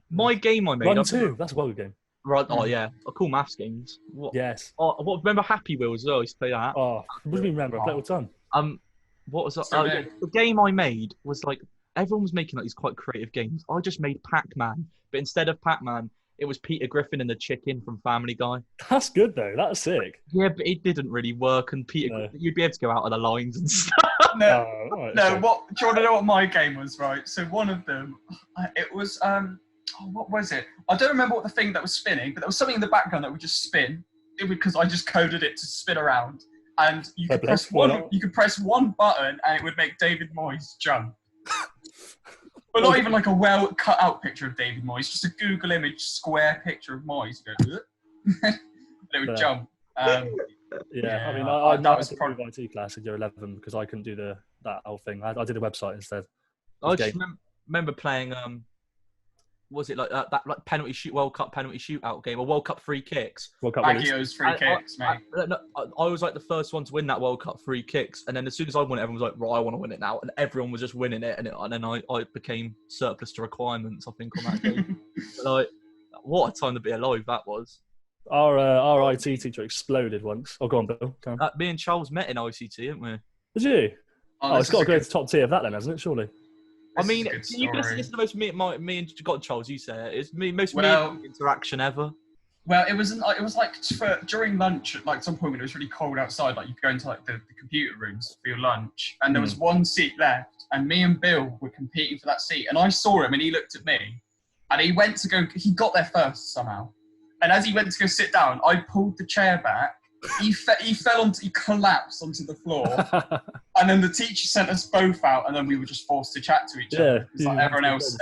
My game I made. Run 2, that's a well good game. Right, oh yeah, cool maths games. Yes. Remember Happy Wheels as well? I used to play that. Oh, what do you remember? I played all the time. What was that? The game I made was like, everyone was making like these quite creative games. I just made Pac-Man, but instead of Pac-Man, it was Peter Griffin and the chicken from Family Guy. That's good though. That's sick. Yeah, but it didn't really work, and you'd be able to go out of the lines and stuff. No. Do you want to know what my game was? Right. So one of them, it was what was it? I don't remember what the thing that was spinning, but there was something in the background that would just spin. Because I just coded it to spin around, and you could press one button, and it would make David Moyes jump. But not even like a well cut out picture of David Moyes, just a Google image square picture of Moyes. And it would jump. I mean, I was probably IT class in year 11 because I couldn't do that whole thing. I did a website instead. I just remember playing was it like that like World Cup penalty shootout game or World Cup free kicks? Baggio's free kicks, mate. I was like the first one to win that World Cup free kicks, and then as soon as I won it, everyone was like, "Right, I want to win it now," and everyone was just winning it, and then I became surplus to requirements. I think on that game. Like, what a time to be alive that was. Our IT teacher exploded once. Oh, go on, Bill. Me and Charles met in ICT, didn't we? Did you? It's got to go to the top tier of that then, hasn't it? Surely. I mean, you can listen to the most me and God, Charles, you say it. It's most interaction ever. Well, it was like during lunch at like some point when it was really cold outside, like you could go into like the computer rooms for your lunch, and there was one seat left, and me and Bill were competing for that seat, and I saw him, and he looked at me, and he got there first somehow, and as he went to go sit down, I pulled the chair back. He collapsed onto the floor, and then the teacher sent us both out, and then we were just forced to chat to each other because like everyone else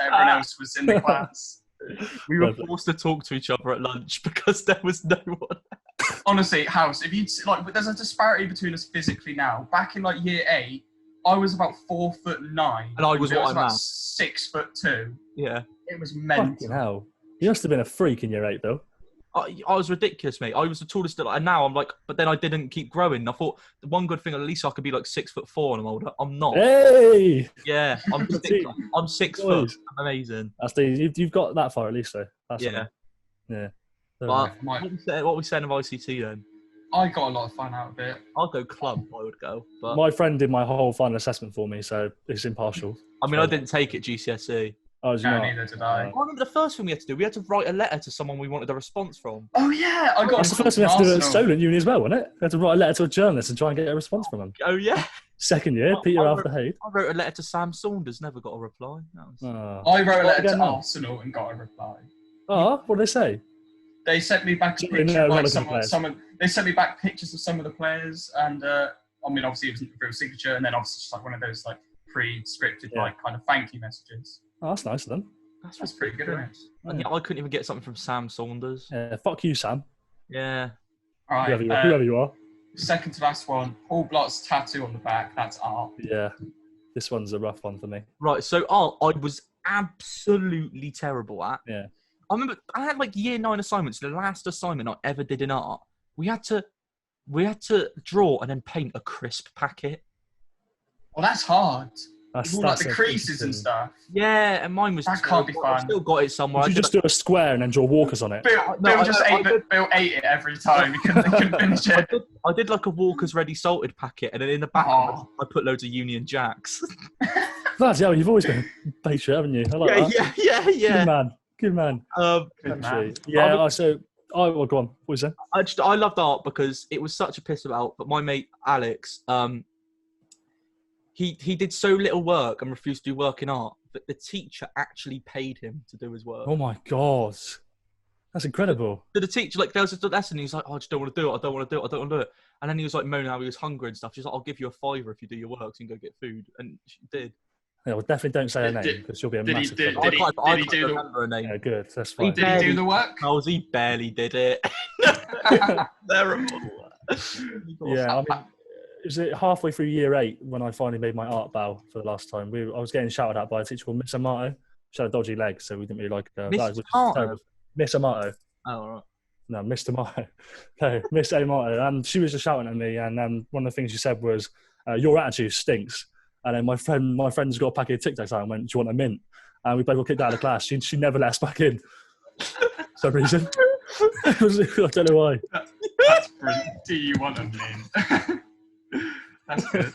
was in the class. We were forced to talk to each other at lunch because there was no one. Honestly, House, if you like, there's a disparity between us physically now. Back in like year 8, I was about 4'9", and I was about 6'2". Yeah, it was mental. Fucking hell, you must have been a freak in year 8 though. I was ridiculous, mate. I was the tallest, and now I'm like, but then I didn't keep growing. I thought the one good thing, at least I could be like 6'4" and I'm older. I'm not. Hey! Yeah, I'm 6 foot. I'm amazing. You've got that far at least, though. That's yeah. Yeah. But what are we saying of ICT then? I got a lot of fun out of it. I'll go club. I would go. But my friend did my whole final assessment for me, so it's impartial. I mean, I didn't take it GCSE. Oh, did you No, not? neither did I. I remember the first thing we had to do. We had to write a letter to someone we wanted a response from. Oh yeah, I got. That's the first thing we had to do at Solent Uni as well, wasn't it? We had to write a letter to a journalist and try and get a response from him. Oh yeah. Second year, Peter after Hayde. I wrote a letter to Sam Saunders, never got a reply. I wrote a letter to Arsenal and got a reply. Oh, what did they say? They sent me back a picture of like some. They sent me back pictures of some of the players, and I mean, obviously it was a real signature, and then obviously just like one of those like pre-scripted like kind of thank you messages. Oh, that's nice of them. That's pretty good, isn't it? And yeah, I couldn't even get something from Sam Saunders. Fuck you, Sam. Yeah. All right. Whoever you are. Second to last one, Paul Blott's tattoo on the back. That's art. Yeah. This one's a rough one for me. Right. So art, I was absolutely terrible at. Yeah. I remember I had like year 9 assignments. The last assignment I ever did in art, we had to draw and then paint a crisp packet. Well, that's hard. That's like the creases and stuff. Yeah, and mine was. That can't be fun. I still got it somewhere. You just do a square and then draw walkers on it. Bill ate it every time. He couldn't finish it. I did like a Walker's Ready salted packet, and then in the back I put loads of Union Jacks. That's you've always been a patriot, haven't you? I like that. Yeah. Good man. Good man. Yeah. Well, go on. What was that? I loved art because it was such a piss about. But my mate Alex, he did so little work and refused to do work in art that the teacher actually paid him to do his work. Oh my god, that's incredible. So the teacher, like, there was a lesson. He was like, "Oh, I just don't want to do it. I don't want to do it. I don't want to do it." And then he was like moaning how he was hungry and stuff. She's like, "I'll give you a £5 if you do your work, so you can go get food." And she did. Yeah, well, definitely don't say her name because she'll be a massive. Did he do her name? Yeah, good. That's fine. Did he do the work? He barely did it. Terrible. Yeah, I mean, was it halfway through year 8 when I finally made my art bow for the last time? I was getting shouted at by a teacher called Miss Amato. She had a dodgy leg, so we didn't really like her. Miss Amato. Oh, all right. No, Miss Amato. No, Miss Amato. And she was just shouting at me, and one of the things she said was, "Your attitude stinks." And then my friend's got a packet of Tic Tacs out and went, "Do you want a mint?" And we both got kicked out of the class. She never let us back in for some reason. I don't know why. That's brilliant. Do you want a mint? That's good.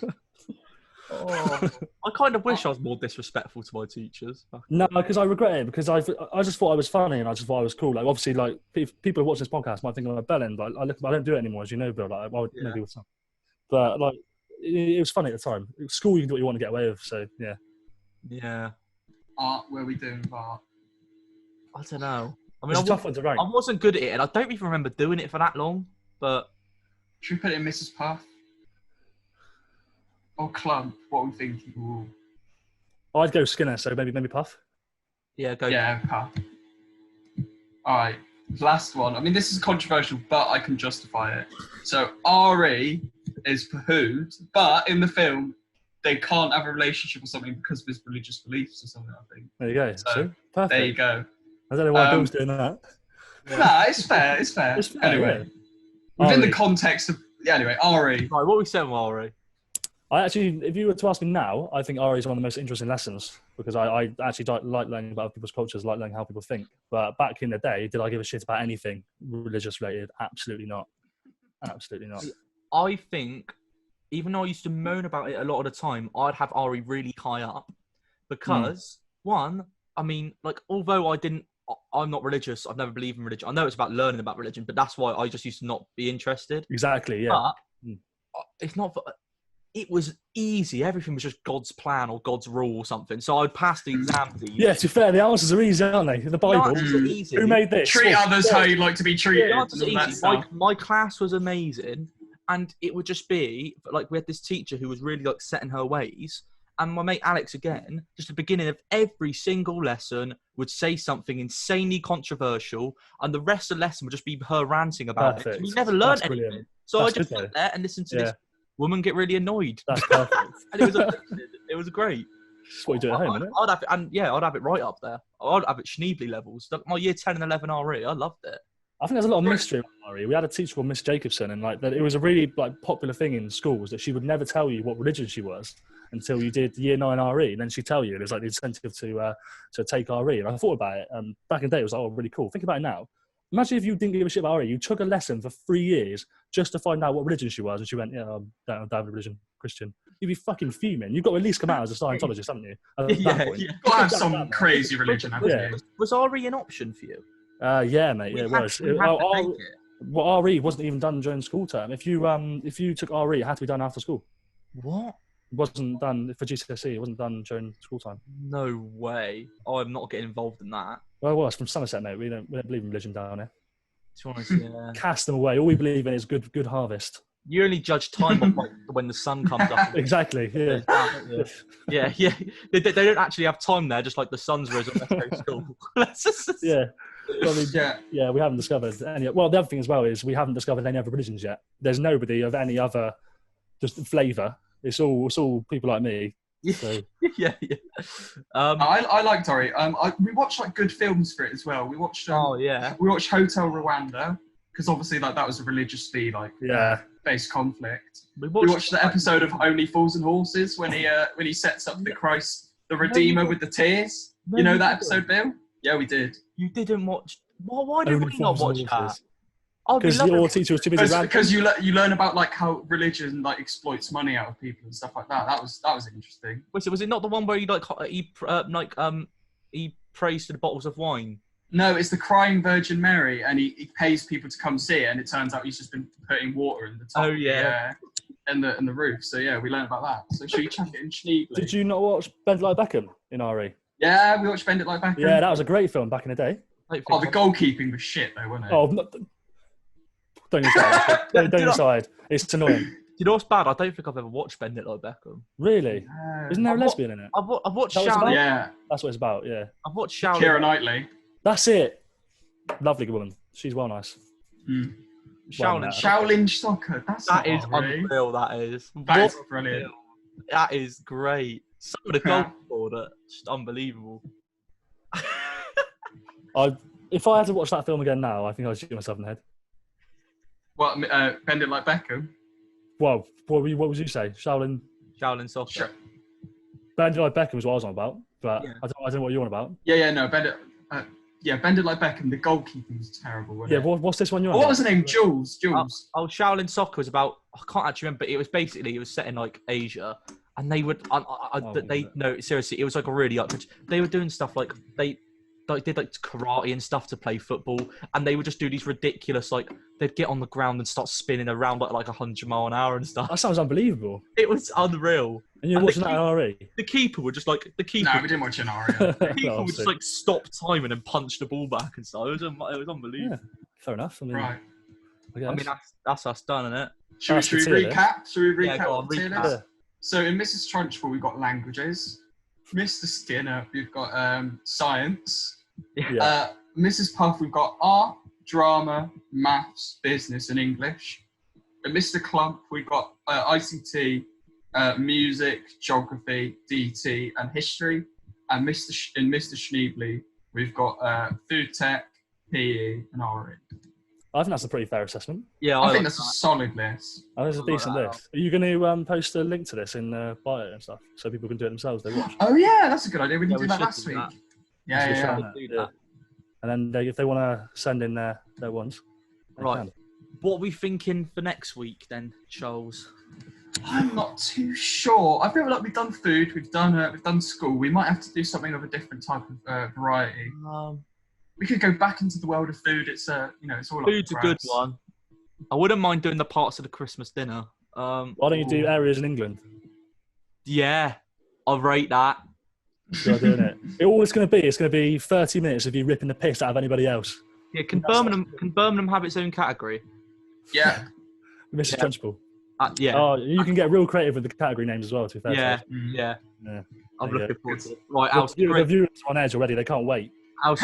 I kind of wish I was more disrespectful to my teachers. No, because I regret it. Because I just thought I was funny and I just thought I was cool. Like, obviously, like people who watch this podcast might think I'm a bellend. Like, I don't do it anymore, as you know, Bill. Like, I would maybe with some, but like. It was funny at the time. At school, you can do what you want to get away with. So yeah. Yeah. Art, where are we doing with art? I don't know. I mean, it's a tough one to rank. I wasn't good at it, and I don't even remember doing it for that long. But should we put it in Mrs. Puff or Clump? What are we thinking? Ooh. I'd go Skinner. So maybe Puff. Yeah, go. Yeah, Puff. All right. Last one. I mean, this is controversial, but I can justify it. So RE is Pahud, but in the film, they can't have a relationship or something because of his religious beliefs or something, I think. There you go. So, perfect. There you go. I don't know why Bill's doing that. Nah, it's fair. It's fair. Anyway, within the context of... Yeah, anyway, RE. Right, what are we saying with RE? I actually, if you were to ask me now, I think RE is one of the most interesting lessons because I actually like learning about other people's cultures, like learning how people think. But back in the day, did I give a shit about anything religious related? Absolutely not. Absolutely not. I think, even though I used to moan about it a lot of the time, I'd have RE really high up because, one, I mean, like, although I'm not religious, I've never believed in religion. I know it's about learning about religion, but that's why I just used to not be interested. Exactly, yeah. But it's not... It was easy. Everything was just God's plan or God's rule or something. So I'd pass the exam. Yeah, to be fair, the answers are easy, aren't they? The Bible. Easy. Who made this? Treat others how you'd like to be treated. My class was amazing. And it would just be, like, we had this teacher who was really, like, set in her ways. And my mate Alex, again, just at the beginning of every single lesson, would say something insanely controversial. And the rest of the lesson would just be her ranting about it. We never learned anything. Brilliant. So I just sat there and listened to this woman get really annoyed. That's perfect. And it was great. That's what you do at home, isn't it? I'd have it, I'd have it right up there. I'd have it Schneebly levels. My year 10 and 11 RE, I loved it. I think there's a lot of mystery in RE. We had a teacher called Miss Jacobson, and like that, it was a really like popular thing in schools that she would never tell you what religion she was until you did year 9 RE, and then she'd tell you. It was like the incentive to take RE. And I thought about it, and back in the day, it was like, oh, really cool. Think about it now. Imagine if you didn't give a shit about RE. You took a lesson for 3 years just to find out what religion she was, and she went, yeah, I don't have a religion, Christian. you'd be fucking fuming. You've got to at least come out as a Scientologist, haven't you? Yeah. Got to have some crazy religion, haven't you? Was RE an option for you? Yeah, mate. Yeah, it was. We had to take it. Well, RE wasn't even done during school term. If you took RE, it had to be done after school. What? It wasn't done for GCSE. It wasn't done during school time. No way. I'm not getting involved in that. Well, it's from Somerset, mate. We don't believe in religion down here. To be honest, yeah. Cast them away. All we believe in is good harvest. You only judge time on when the sun comes up. Exactly. Yeah. Yeah. They don't actually have time there. Just like the sun's risen. Let's go to school. Yeah. Well, we haven't discovered any. Well, the other thing as well is we haven't discovered any other religions yet. There's nobody of any other just flavour. It's all people like me. So. Yeah. I liked Ori. We watched like good films for it as well. We watched. We watched Hotel Rwanda because obviously like that was a religiously based conflict. We watched the episode of Only Fools and Horses when he sets up the Christ, the Redeemer with the tears. You know that episode, Bill? Yeah, we did. You didn't watch. Why did we not watch that? Because your teacher was too busy. Because you learn about like how religion like exploits money out of people and stuff like that. That was interesting. Was it not the one where he prays to the bottles of wine? No, it's the Crying Virgin Mary, and he pays people to come see it, and it turns out he's just been putting water in the top. Oh yeah. And the roof. So yeah, we learned about that. So should we chuck it in Schneebly? Did you not watch Bend It Like Beckham in RE? Yeah, we watched Bend It Like Beckham. Yeah, that was a great film back in the day. The goalkeeping was shit though, wasn't it? Oh, don't decide. don't decide. It's annoying. You know what's bad? I don't think I've ever watched Bend It Like Beckham. Really? Isn't there a lesbian in it? I've watched Shaolin. Yeah. That's what it's about, yeah. I've watched Shaolin. Keira Knightley. That's it. Lovely woman. She's well nice. Mm. Shaolin soccer. That is unreal. That is brilliant. That is great. Some of the goals for that, just unbelievable. If I had to watch that film again now, I think I'd shoot myself in the head. What? Bend It Like Beckham? Well, what would you say? Shaolin soccer. Bend It Like Beckham is what I was on about, but I don't know what you're on about. No, Bend It Like Beckham. The goalkeeping was terrible. Wasn't it? What's this one you're on? What was the name? Jules. Shaolin soccer was about. I can't actually remember. But it was set in like Asia, and they would. Seriously, it was like a really. They were doing stuff like they did like karate and stuff to play football, and they would just do these ridiculous they'd get on the ground and start spinning around like 100 mile an hour and stuff. That sounds unbelievable. It was unreal. And you're watching that in RE? The keeper would just No, we didn't watch it in RE. The keeper would just stop time and then punch the ball back and stuff. It was unbelievable. Yeah, fair enough. Right. I mean that's us done, isn't it? Should we recap? Recap. Yeah. So in Mrs. Trunchbull we've got languages. Mr. Skinner we've got science. Yeah. Mrs. Puff we've got art, drama, maths, business and English. And Mr. Clump we've got ICT, music, geography, DT and history. And Mr. Schneebly we've got food tech, PE and RE. I think that's a pretty fair assessment. Yeah, I think that's a solid list. That's a decent list. Are you going to post a link to this in bio and stuff so people can do it themselves? They watch. Oh yeah, that's a good idea. We didn't do that last week. Yeah. And then if they want to send in their ones. Right. What are we thinking for next week then, Charles? I'm not too sure. I feel like we've done food, we've done school. We might have to do something of a different type of variety. We could go back into the world of food. It's it's all. Food's a good one. I wouldn't mind doing the parts of the Christmas dinner. Why don't you do areas in England? Yeah, I'll rate that. You're doing it. All it's going to be 30 minutes of you ripping the piss out of anybody else. Yeah, can Birmingham have its own category? Yeah. Mrs. Trunchbull. Yeah. Oh, you can get real creative with the category names as well, to be fair. Yeah. I'm looking forward to it. Right, the viewers are on edge already. They can't wait. You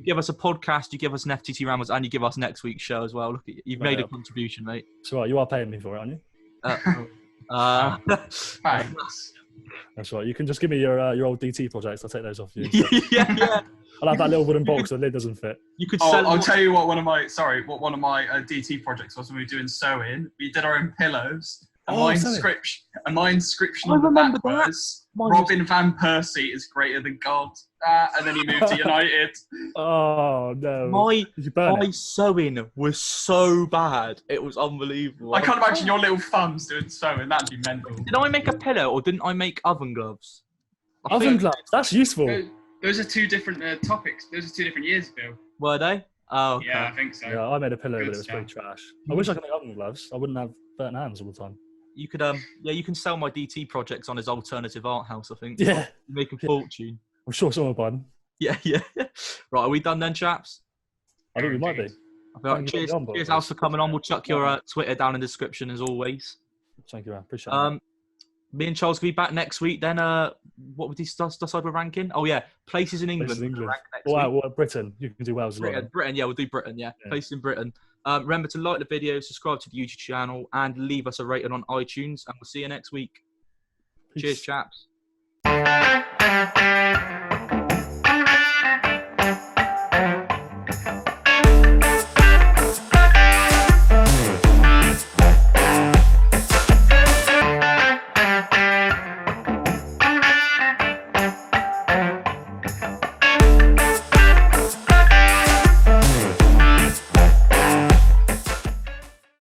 give us a podcast, you give us an FTT Rambles, and you give us next week's show as well. Look, you've made a contribution, mate. That's right. You are paying me for it, aren't you? Thanks. That's right. You can just give me your old DT projects. I'll take those off you. Yeah. I'll have that little wooden box that the lid doesn't fit. You could. I'll tell you what one of my DT projects was when we were doing sewing. We did our own pillows, my inscription I on the back remember that. was Robin van Persie is greater than God. And then he moved to United. Oh no! My Did you burn it? sewing was so bad. It was unbelievable. I can't imagine your little thumbs doing sewing. That'd be mental. Did I make a pillow or didn't I make oven gloves? Oven gloves. That's useful. Those are two different topics. Those are 2 different years, Bill. Were they? Oh, okay. Yeah, I think so. Yeah, I made a pillow, Good but it was stuff. pretty trash. I wish I could make oven gloves. I wouldn't have burnt hands all the time. You could you can sell my DT projects on his alternative art house, I think. Yeah. You make a fortune. I'm sure someone will buy them. Yeah. Right, are we done then, chaps? I think we might be. I feel like, cheers, Alice, for coming on. We'll chuck your Twitter down in the description as always. Thank you, man. Appreciate it. Me and Charles will be back next week. Then, what would we decide we're ranking? Oh yeah, places in England. Places in England. Rank next week. Well, Britain. You can do Wales as well. Britain, yeah, we'll do Britain. Yeah, places in Britain. Remember to like the video, subscribe to the YouTube channel, and leave us a rating on iTunes. And we'll see you next week. Peace. Cheers, chaps.